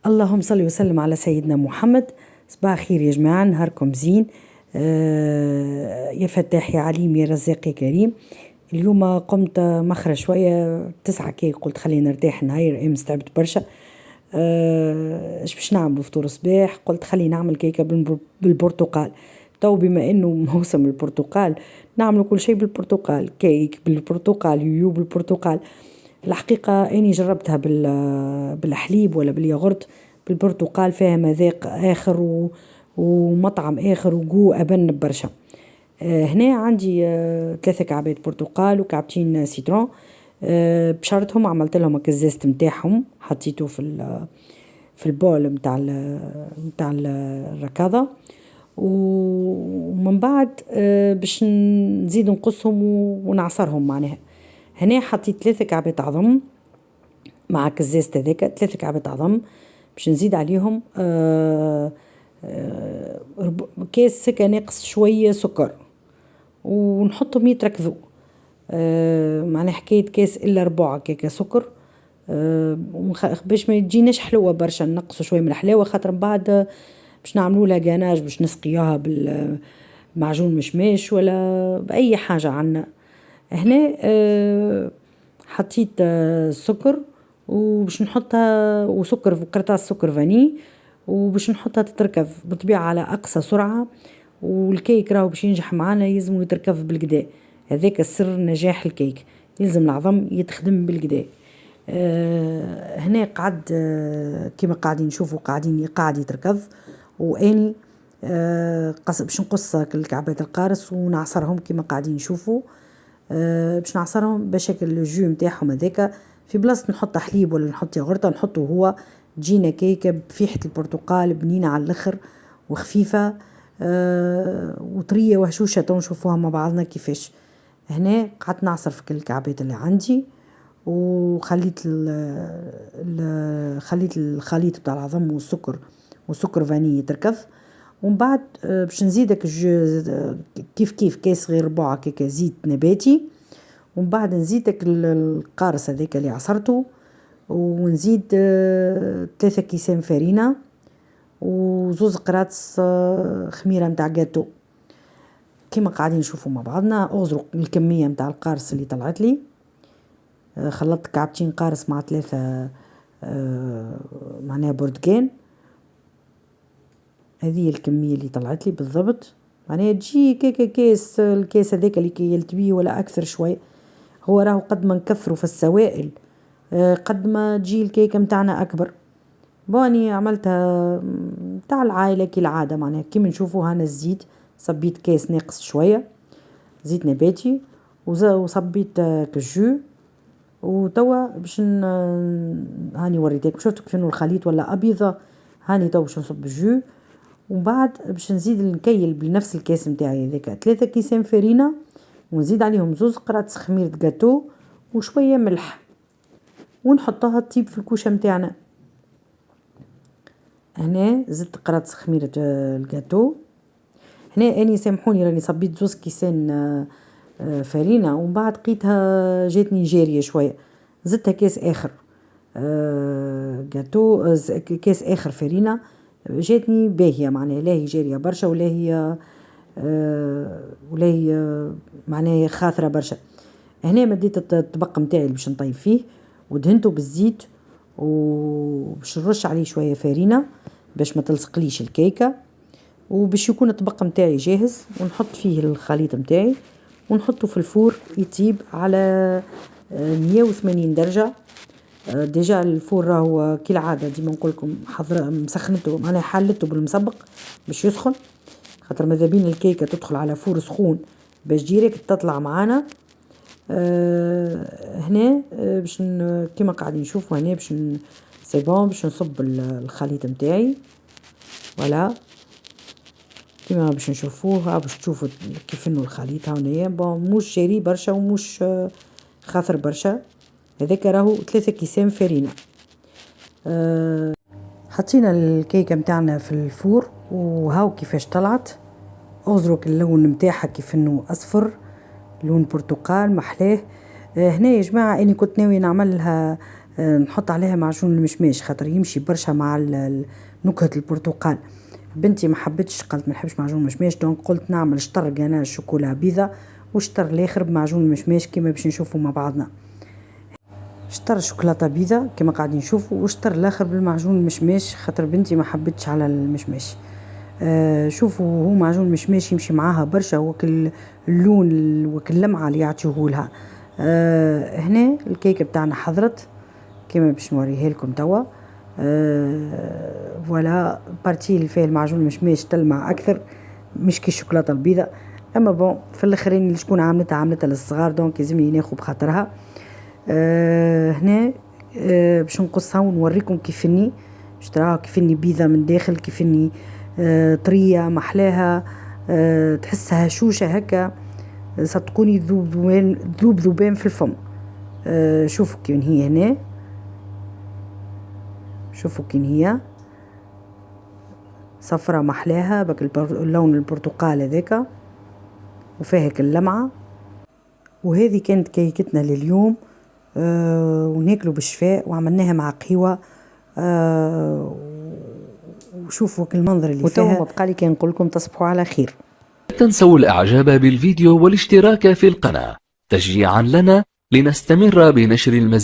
اللهم صل وسلم على سيدنا محمد. صباح الخير يا جماعة، نهاركم زين. يا فتاح يا عليم يا رزاق يا كريم. اليوم قمت مخرة شوية 9 كي، قلت خلينا نرتاح نهاير، امس تعبت برشا. اش باش نعمل فطور صباح؟ قلت خلينا نعمل كيكة بالبرتقال. تو بما انه موسم البرتقال نعمل كل شيء بالبرتقال، كيك بالبرتقال، يويو بالبرتقال. الحقيقة اني جربتها بالحليب ولا بالياغورت. بالبرتقال فيها مذاق اخر ومطعم اخر وجو ابن برشا. هنا عندي 3 كعبات برتقال وكعبتين سيترون. بشرتهم عملت لهم الزيت متاعهم، حطيته في البول متاع الركاضة، ومن بعد باش نزيد نقصهم ونعصرهم. معناها هنا حطيت 3 كعبات عظم مع كزازت هذاك، 3 كعبات عظم باش نزيد عليهم كاس سكر ناقص شوية سكر، ونحطهم يتركضوا. معناها حكاية كاس إلا ربع كيكة سكر، باش ما تجيناش حلوة برشا، نقصوا شوية من الحلاوة، خاطر بعد باش نعملوا لها جاناج، باش نسقياها بالمعجون مشماش ولا بأي حاجة عنا. هنا حطيت سكر وباش نحطها، وسكر كرطاس سكر فاني، وباش نحطها تتركض بطبيعة على أقصى سرعة. والكيك راهو باش ينجح معانا يلزم يتركض بالكدا، هذاك السر نجاح الكيك، يلزم العظم يتخدم بالكدا. هنا قعد كما قاعدين نشوفوا قاعد يتركض، واني باش نقص الكعبات القارص ونعصرهم كما قاعدين نشوفوا. باش نعصرهم بشكل الجو متاعهم هذاك، في بلاصه نحط حليب ولا نحط ياغورت نحطه هو، تجينا كيكه بفيحه البرتقال بنينه على الاخر وخفيفه وطريه وهشوشه. نشوفوها مع بعضنا كيفاش. هنا قعدت نعصر في كل الكعبات اللي عندي، وخليت خليت الخليط بتاع العظم والسكر فاني يتركض. ومن بعد باش نزيدك كيف كاس غير ربع كيكه زيت نباتي، ومن بعد نزيدك القارص هذاك اللي عصرته، ونزيد 3 كيسان فرينه وزوز قراص خميره متاع جاتو كما قاعدين نشوفوا مع بعضنا. اغزرق الكميه متاع القارص اللي طلعت لي، خلطت كعبتين قارص مع 3 معناها برتقان. هذه الكميه اللي طلعت لي بالضبط، معناها تجي كاس الكاس هذاك اللي يلتبيه ولا اكثر شوي. هو راهو قد ما نكثروا في السوائل قد ما تجي الكيكه متاعنا اكبر. باني عملتها تاع العائله كالعاده، معناها كيما نشوفوا. هنا الزيت صبيت كاس ناقص شويه زيت نباتي، وصبيت كجو، وتوا باش هاني وريتك شفتوا كيف انه الخليط ولا ابيضه. هاني توا باش نصب الجو، ومن بعد باش نزيد نكيل بنفس الكاس نتاعي هذاك 3 كيسان فرينه، ونزيد عليهم زوز قراص خميره جاتو وشويه ملح، ونحطها تطيب في الكوشه نتاعنا. هنا زدت قراص خميره الجاتو. هنا اني سامحوني راني صبيت زوز كيسان فرينه، ومن بعد لقيتها جاتني جاريه شويه، زدتها كاس اخر جاتو، كاس اخر فرينه جاتني باهيه، معناها لا هي جاريه برشا ولا هي معناها خاطره برشا. هنا مديت الطبق نتاعي باش نطيب فيه، ودهنته بالزيت، وباش نرش عليه شويه فرينه باش ما تلصقليش الكيكه، وباش يكون الطبق نتاعي جاهز. ونحط فيه الخليط نتاعي ونحطه في الفور يطيب على 180 درجه. ديجا الفور راهو كالعاده ديما نقول لكم مسخنته، معناها حلته بالمسبق باش يسخن، خاطر ماذا بين الكيكه تدخل على فور سخون باش ديريكت تطلع معانا. هنا باش كما قاعدين نشوفوا هنا باش سي بون باش نصب الخليط نتاعي ولا كما باش نشوفوه. باش تشوفوا كيف انه الخليط هاونيا بون مش شاري برشا ومش خاطر برشا. هذاك راهو 3 كيسان فرينه. حطينا الكيكه متاعنا في الفور، وهاو كيفاش طلعت. اغزرك اللون متاعها كيف انه اصفر، لون برتقال محلاه. هنا يا جماعه اني كنت ناوي نعملها نحط عليها معجون المشماش خاطر يمشي برشا مع نكهة البرتقال. بنتي ما حبتش، قالت ما نحبش معجون المشماش، دونك قلت نعمل شطر قناة شوكولا بيضة وشطر الاخر بمعجون المشماش كيما باش نشوفوا مع بعضنا. شطر شوكولاتة بيضة كما قاعدين نشوفوا، وشطر الاخر بالمعجون المشماش خاطر بنتي ما حبتش على المشماش. شوفوا هو معجون المشماش يمشي معاها برشا، وكل اللون وكل اللمعة اللي يعطيهولها. هنا الكيكة بتاعنا حضرت كما باش نوريها لكم توا. فوالا بارتي اللي فيها المعجون المشماش تلمع اكثر، مش كي الشوكولاته البيضاء. اما بون في الاخرين اللي شكون عملتها للصغار، دونك لازمني ناخذ بخاطرها. هنا باش نقصها ونوريكم كيفني باش تراها كيفني بيضة من داخل، كيفني طرية محلاها، تحسها هشوشة هكا، صدقوني ذوب ذوبان في الفم. شوفوا كيف هي هنا، شوفوا كين هي صفرة محلاها بك اللون البرتقال هذاك وفيها هيك اللمعة. وهذه كانت كيكتنا لليوم، وناكلوا بالشفاء وعملناها مع قهوة. وشوفوا المنظر اللي فيها. وبقى لي كان نقول لكم تصبحوا على خير. لا تنسوا الاعجاب بالفيديو والاشتراك في القناة تشجيعا لنا لنستمر بنشر المزيد